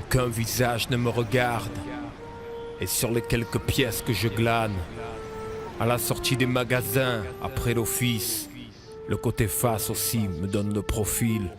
Aucun visage ne me regarde. Et sur les quelques pièces que je glane, à la sortie des magasins, après l'office, le côté face aussi me donne le profil.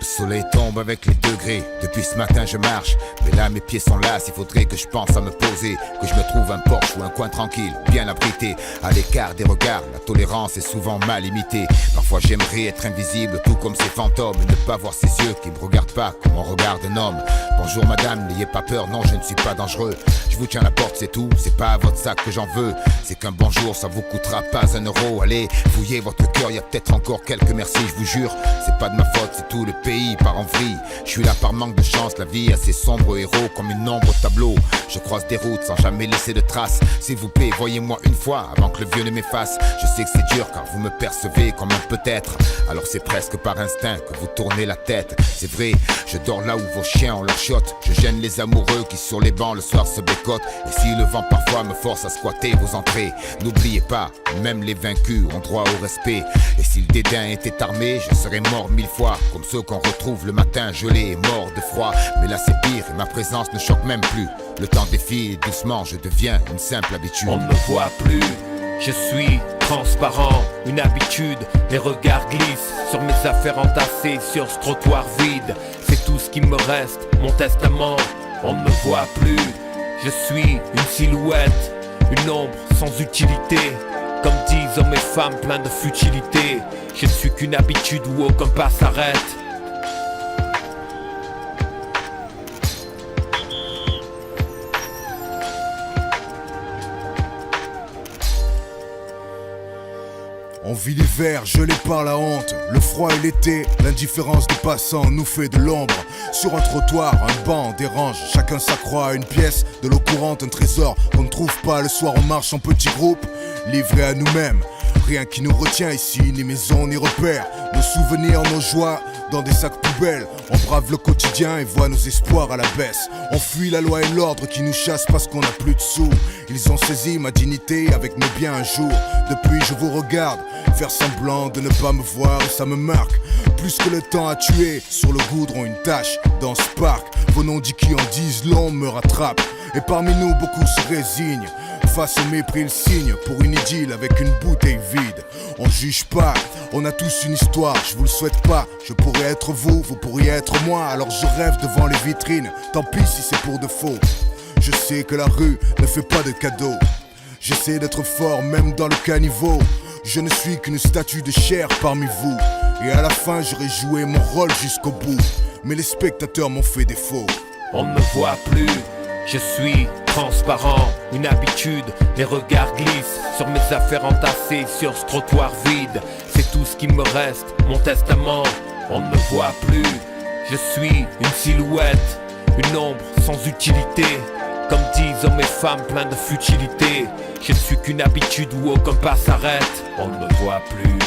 Le soleil tombe avec les degrés. Depuis ce matin je marche, mais là mes pieds sont las. Il faudrait que je pense à me poser, que je me trouve un Porsche ou un coin tranquille, bien abrité, à l'écart des regards. La tolérance est souvent mal imitée. Parfois j'aimerais être invisible, tout comme ces fantômes, et ne pas voir ces yeux qui me regardent pas comme on regarde un homme. Bonjour madame, n'ayez pas peur, non je ne suis pas dangereux. Je vous tiens la porte, c'est tout, c'est pas à votre sac que j'en veux. C'est qu'un bonjour, ça vous coûtera pas €1. Allez, fouillez votre cœur, y a peut-être encore quelques merci, je vous jure. C'est pas de ma faute, c'est tout le pays part en vrille. Je suis là par manque de chance, la vie a ses sombres héros comme une ombre au tableau. Je croise des routes sans jamais laisser de traces. S'il vous plaît, voyez-moi une fois avant que le vieux ne m'efface. Je sais que c'est dur car vous me percevez comme un peut-être. Alors c'est presque par instinct que vous tournez la tête. C'est vrai, je dors là où vos chiens ont leur chiotte. Je gêne les amoureux qui sur les bancs le soir se bécotent. Et si le vent parfois me force à squatter vos entrées, n'oubliez pas, même les vaincus ont droit au respect. Et si le dédain était armé, je serais mort 1000 fois. Comme ceux qu'on retrouve le matin gelés et morts de froid. Mais là c'est pire et ma présence ne choque même plus. Le temps défile et doucement je deviens une simple habitude. On ne me voit plus, je suis transparent, une habitude. Les regards glissent sur mes affaires entassées sur ce trottoir vide. C'est tout ce qui me reste, mon testament. On ne me voit plus, je suis une silhouette, une ombre sans utilité. Comme disent hommes et femmes pleins de futilité, je ne suis qu'une habitude où aucun pas s'arrête. On vit l'hiver, gelé par la honte, le froid et l'été, l'indifférence des passants nous fait de l'ombre. Sur un trottoir, un banc dérange, chacun s'accroît à une pièce, de l'eau courante, un trésor qu'on ne trouve pas. Le soir on marche en petits groupes, livrés à nous-mêmes. Rien qui nous retient ici, ni maison ni repères. Nos souvenirs, nos joies, dans des sacs poubelles. On brave le quotidien et voit nos espoirs à la baisse. On fuit la loi et l'ordre qui nous chassent parce qu'on n'a plus de sous. Ils ont saisi ma dignité avec mes biens un jour. Depuis je vous regarde, faire semblant de ne pas me voir et ça me marque. Plus que le temps à tuer, sur le goudron une tache dans ce parc. Vos noms dits qui en disent long me rattrapent. Et parmi nous beaucoup se résignent. Face au mépris le signe pour une idylle avec une bouteille vide. On juge pas, on a tous une histoire, je vous le souhaite pas. Je pourrais être vous, vous pourriez être moi. Alors je rêve devant les vitrines, tant pis si c'est pour de faux. Je sais que la rue ne fait pas de cadeaux. J'essaie d'être fort même dans le caniveau. Je ne suis qu'une statue de chair parmi vous. Et à la fin j'aurais joué mon rôle jusqu'au bout. Mais les spectateurs m'ont fait défaut. On ne me voit plus, je suis transparent, une habitude. Les regards glissent sur mes affaires entassées sur ce trottoir vide. C'est tout ce qui me reste, mon testament. On ne me voit plus, je suis une silhouette, une ombre sans utilité. Comme disent hommes et femmes pleins de futilité, je ne suis qu'une habitude où aucun pas s'arrête. On ne me voit plus.